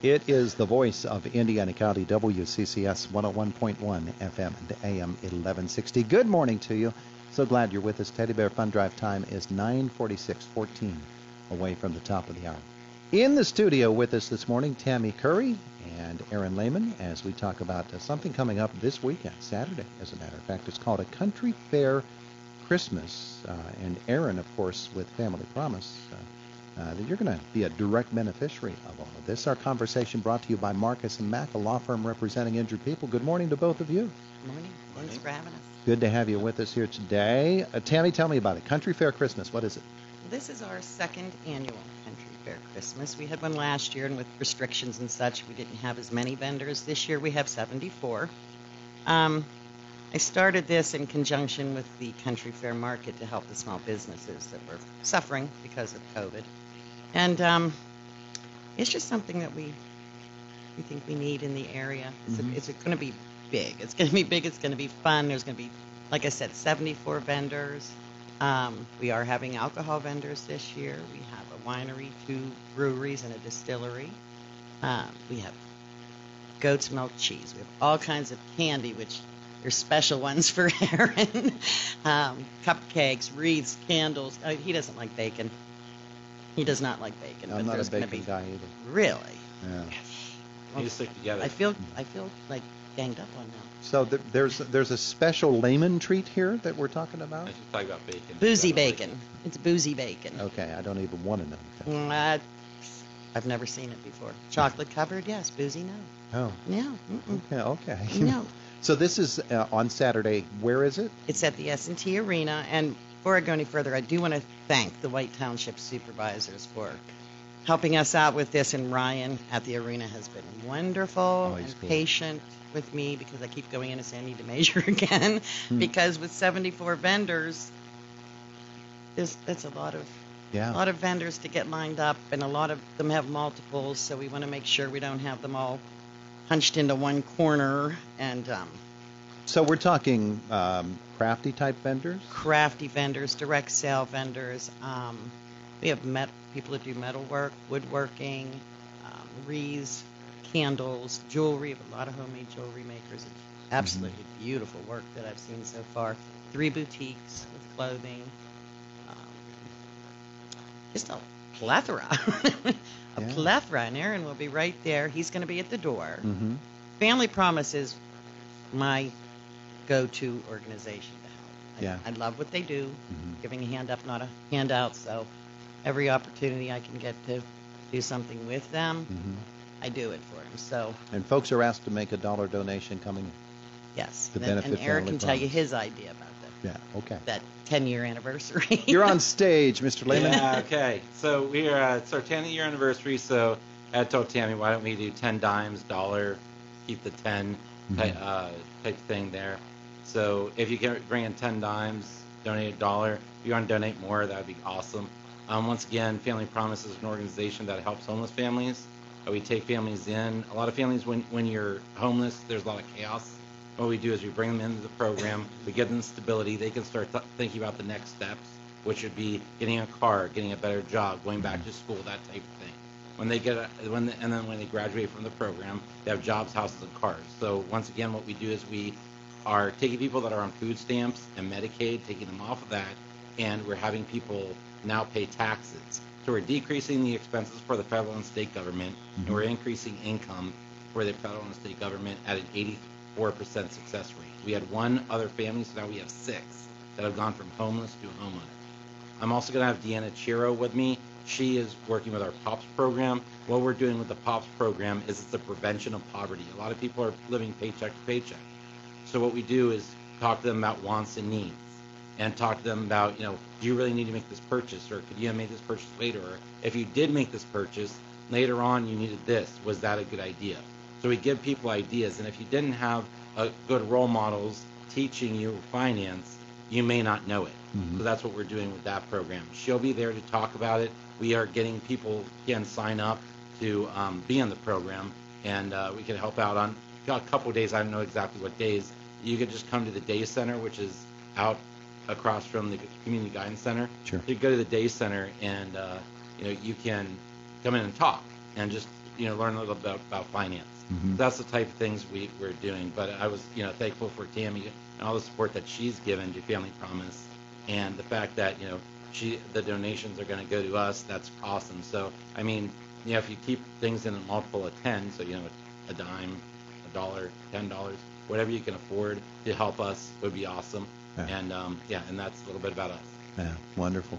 It is the voice of Indiana County, WCCS 101.1 FM and AM 1160. Good morning to you. So glad you're with us. Teddy Bear Fun Drive time is 9:46:14, away from the top of the hour. In the studio with us this morning, Tammy Curry and Aaron Lehman, as we talk about something coming up this weekend, Saturday, as a matter of fact. It's called a Country Faire Christmas. And Aaron, of course, with Family Promise, that you're going to be a direct beneficiary of all of this. Our conversation brought to you by Marcus & Mack, a law firm representing injured people. Good morning to both of you. Good morning. Thanks for having us. Good to have you with us here today. Tammy, tell me about it. Country Faire Christmas. What is it? This is our second annual Country Faire Christmas. We had one last year, and with restrictions and such, we didn't have as many vendors. This year we have 74. I started this in conjunction with the Country Fair Market to help the small businesses that were suffering because of COVID. And it's just something that we think we need in the area. It's going to be big. It's going to be big. It's going to be fun. There's going to be, like I said, 74 vendors. We are having alcohol vendors this year. We have a winery, 2 breweries, and a distillery. We have goat's milk cheese. We have all kinds of candy, which there's special ones for Aaron. Cupcakes, wreaths, candles. He doesn't like bacon. He does not like bacon. I'm not a bacon guy either. Really? Yeah. You just stick together. I feel like ganged up on now. So there's a special Lehman treat here that we're talking about? I should talk about bacon. Boozy bacon. It's boozy bacon. Okay, I don't even want to know. I've never seen it before. Chocolate covered, yes. Boozy, no. Oh. No. Okay. No. So this is on Saturday. Where is it? It's at the S&T Arena. And before I go any further, I do want to thank the White Township supervisors for helping us out with this. And Ryan at the arena has been wonderful and patient with me because I keep going in and saying I need to measure again. Because with 74 vendors, that's a lot of vendors to get lined up, and a lot of them have multiples. So we want to make sure we don't have them all hunched into one corner. And so we're talking crafty type vendors? Crafty vendors, direct sale vendors. We have people that do metalwork, woodworking, wreaths, candles, jewelry. We have a lot of homemade jewelry makers. It's absolutely beautiful work that I've seen so far. 3 boutiques with clothing. Just a plethora. Plethora. And Aaron will be right there. He's going to be at the door. Family Promise is my go-to organization to help. I love what they do, giving a hand up, not a handout. So every opportunity I can get to do something with them, I do it for them. So. And folks are asked to make a $1 donation coming. Yes. To benefit and Aaron Family can Promise. tell you his idea about that 10-year anniversary. You're on stage, Mr. Lehman. Yeah, okay. So it's our 10-year anniversary, so I told Tammy, why don't we do 10 dimes, $1, keep the 10 type thing there. So if you can bring in 10 dimes, donate $1. If you want to donate more, that would be awesome. Once again, Family Promise is an organization that helps homeless families. We take families in. A lot of families, when you're homeless, there's a lot of chaos. What we do is we bring them into the program, we give them stability, they can start thinking about the next steps, which would be getting a car, getting a better job, going back to school, that type of thing. When they when they graduate from the program, they have jobs, houses, and cars. So once again, what we do is we are taking people that are on food stamps and Medicaid, taking them off of that, and we're having people now pay taxes. So we're decreasing the expenses for the federal and state government, and we're increasing income for the federal and state government at an 84% success rate. We had 1 other family, so now we have 6 that have gone from homeless to homeowner. I'm also going to have Deanna Chiro with me. She is working with our POPS program. What we're doing with the POPS program is it's the prevention of poverty. A lot of people are living paycheck to paycheck. So what we do is talk to them about wants and needs, and talk to them about, do you really need to make this purchase, or could you have made this purchase later? Or if you did make this purchase, later on you needed this. Was that a good idea? So we give people ideas, and if you didn't have good role models teaching you finance, you may not know it. So that's what we're doing with that program. She'll be there to talk about it. We are getting people can sign up to be in the program, and we can help out on a couple of days. I don't know exactly what days. You could just come to the day center, which is out across from the community guidance center. Sure. You go to the day center, and you can come in and talk and just learn a little bit about finance. Mm-hmm. That's the type of things we're doing. But I was, thankful for Tammy and all the support that she's given to Family Promise, and the fact that, the donations are going to go to us. That's awesome. So, I mean, if you keep things in a multiple of 10, so, a dime, $1, $10, whatever you can afford to help us would be awesome. Yeah. And, and that's a little bit about us. Yeah, wonderful.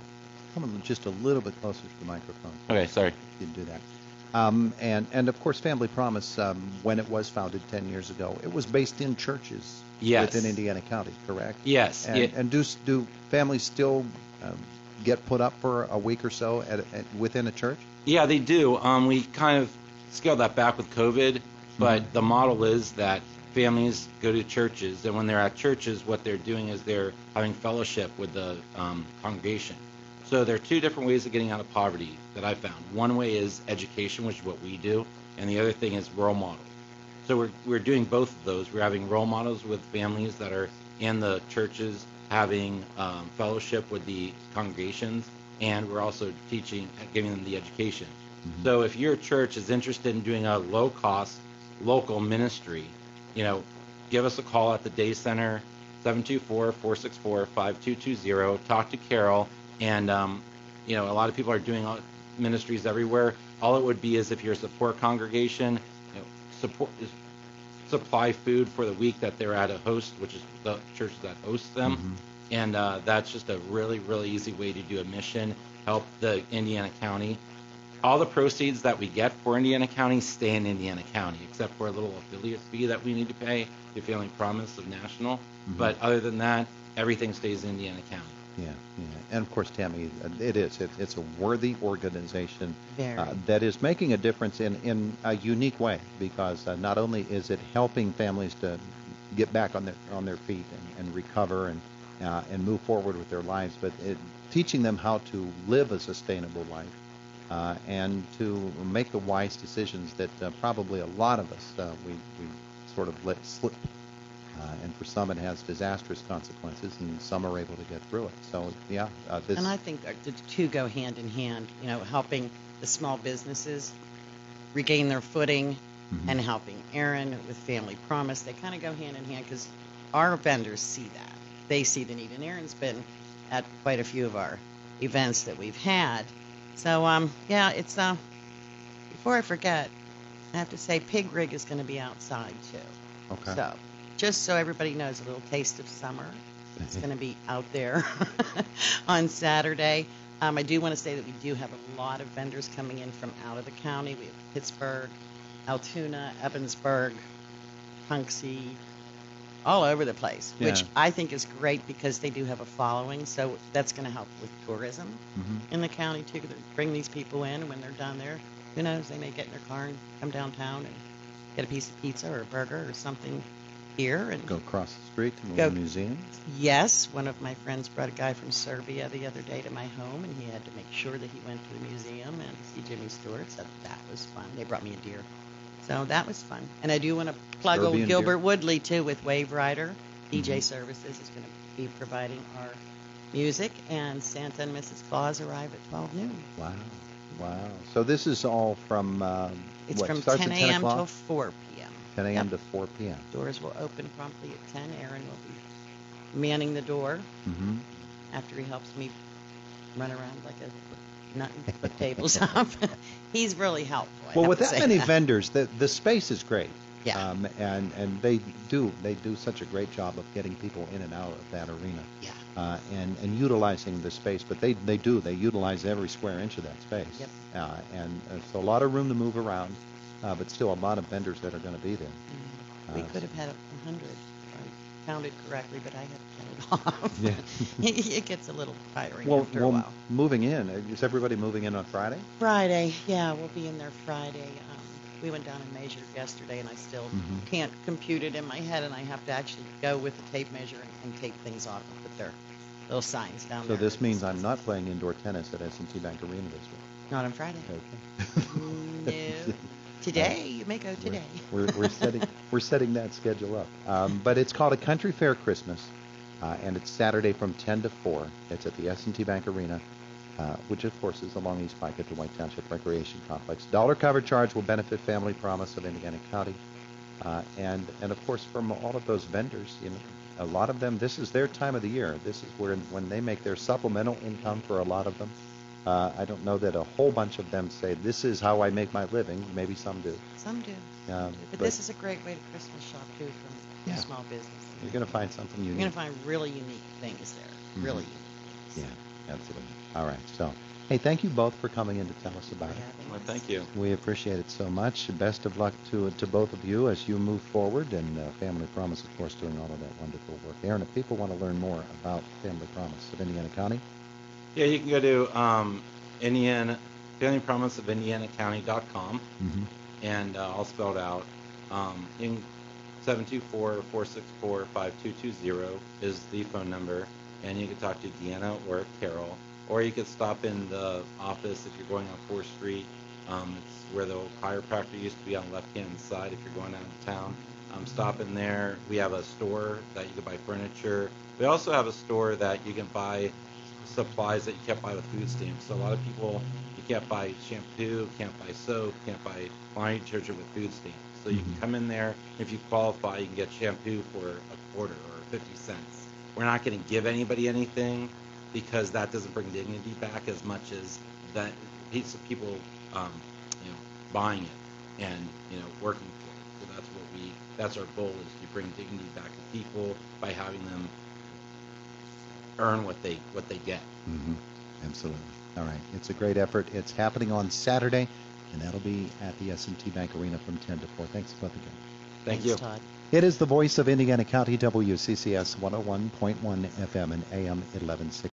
Come on just a little bit closer to the microphone. Okay, sorry. You can do that. And of course, Family Promise, when it was founded 10 years ago, it was based in churches within Indiana County, correct? Yes. And do families still get put up for a week or so within a church? Yeah, they do. We kind of scaled that back with COVID, but the model is that families go to churches, and when they're at churches, what they're doing is they're having fellowship with the congregation. So there are two different ways of getting out of poverty that I found. One way is education, which is what we do, and the other thing is role models. So we're doing both of those. We're having role models with families that are in the churches, having fellowship with the congregations, and we're also giving them the education. Mm-hmm. So if your church is interested in doing a low-cost local ministry, give us a call at the Day Center, 724-464-5220. Talk to Carol. And, a lot of people are doing ministries everywhere. All it would be is if you're a support congregation, supply food for the week that they're at a host, which is the church that hosts them. Mm-hmm. And that's just a really, really easy way to do a mission, help the Indiana County. All the proceeds that we get for Indiana County stay in Indiana County, except for a little affiliate fee that we need to pay to Family Promise of National. Mm-hmm. But other than that, everything stays in Indiana County. Yeah. And of course, Tammy, it's a worthy organization Very. That is making a difference in a unique way, because not only is it helping families to get back on their feet and recover and move forward with their lives, but teaching them how to live a sustainable life and to make the wise decisions that probably a lot of us we sort of let slip. And for some, it has disastrous consequences, and some are able to get through it. So, and I think the two go hand in hand, helping the small businesses regain their footing, mm-hmm. and helping Aaron with Family Promise. They kind of go hand in hand because our vendors see that. They see the need, and Aaron's been at quite a few of our events that we've had. So, it's, before I forget, I have to say Pig Rig is going to be outside, too. Okay. So, just so everybody knows, a little taste of summer. It's going to be out there on Saturday. I do want to say that we do have a lot of vendors coming in from out of the county. We have Pittsburgh, Altoona, Evansburg, Punxsutawney, all over the place, which I think is great because they do have a following. So that's going to help with tourism, mm-hmm. in the county, too. They bring these people in, and when they're down there, who knows, they may get in their car and come downtown and get a piece of pizza or a burger or something here and go across the street to the museum. Yes, one of my friends brought a guy from Serbia the other day to my home, and he had to make sure that he went to the museum and see Jimmy Stewart. So that was fun. They brought me a deer, so that was fun. And I do want to plug old Gilbert Woodley too with Wave Rider. DJ mm-hmm. Services is going to be providing our music, and Santa and Mrs. Claus arrive at 12 noon. Wow. So this is all from it's from 10 a.m. till 4 p.m. 10 a.m. to 4 p.m. Doors will open promptly at 10. Aaron will be manning the door, mm-hmm. after he helps me run around like a nut and put tables up. He's really helpful. Well, with that many vendors, the space is great. Yeah. And they do such a great job of getting people in and out of that arena. Yeah. And utilizing the space, but they utilize every square inch of that space. Yep. And so a lot of room to move around, but still a lot of vendors that are going to be there. Mm-hmm. We could have had 100. I counted correctly, but I had to count it off. Yeah. It gets a little tiring after a well, while. Moving in, is everybody moving in on Friday? Friday, yeah, we'll be in there Friday. We went down and measured yesterday, and I still mm-hmm. can't compute it in my head, and I have to actually go with the tape measure and tape things off and put their little signs down there. So this means I'm not playing indoor tennis at S&T Bank Arena this week. Not on Friday. Okay. No. Today, you may go today. We're setting that schedule up. But it's called a Country Faire Christmas, and it's Saturday from 10 to 4. It's at the S&T Bank Arena. which of course is along East Pike at the White Township Recreation Complex. Dollar cover charge will benefit Family Promise of Indiana County. And of course, from all of those vendors, a lot of them, this is their time of the year. This is when they make their supplemental income for a lot of them. I don't know that a whole bunch of them say, this is how I make my living. Maybe some do. Some do. But this is a great way to Christmas shop, too, from small business. You're going to find something unique. You're going to find really unique things there. Mm-hmm. Really unique things. Yeah, absolutely. All right. So, hey, thank you both for coming in to tell us about it. Well, thank you. We appreciate it so much. Best of luck to both of you as you move forward, and Family Promise, of course, doing all of that wonderful work. Aaron, if people want to learn more about Family Promise of Indiana County, Yeah, you can go to Family Promise of IndianaCounty.com, and all spelled out. 724-464-5220 is the phone number, and you can talk to Deanna or Carol, or you could stop in the office if you're going on 4th Street. It's where the old chiropractor used to be on the left-hand side if you're going out of town. Stop in there. We have a store that you can buy furniture. We also have a store that you can buy supplies that you can't buy with food stamps. So a lot of people, you can't buy shampoo, can't buy soap, can't buy laundry detergent with food stamps. So you can come in there. If you qualify, you can get shampoo for a quarter or 50 cents. We're not going to give anybody anything because that doesn't bring dignity back as much as that piece of people, buying it and working for it. So that's our goal, is to bring dignity back to people by having them earn what they get. Absolutely. All right. It's a great effort. It's happening on Saturday, and that'll be at the S&T Bank Arena from 10 to 4. Thanks both again. Thank you. Todd. It is the voice of Indiana County, WCCS 101.1 FM and AM 1160.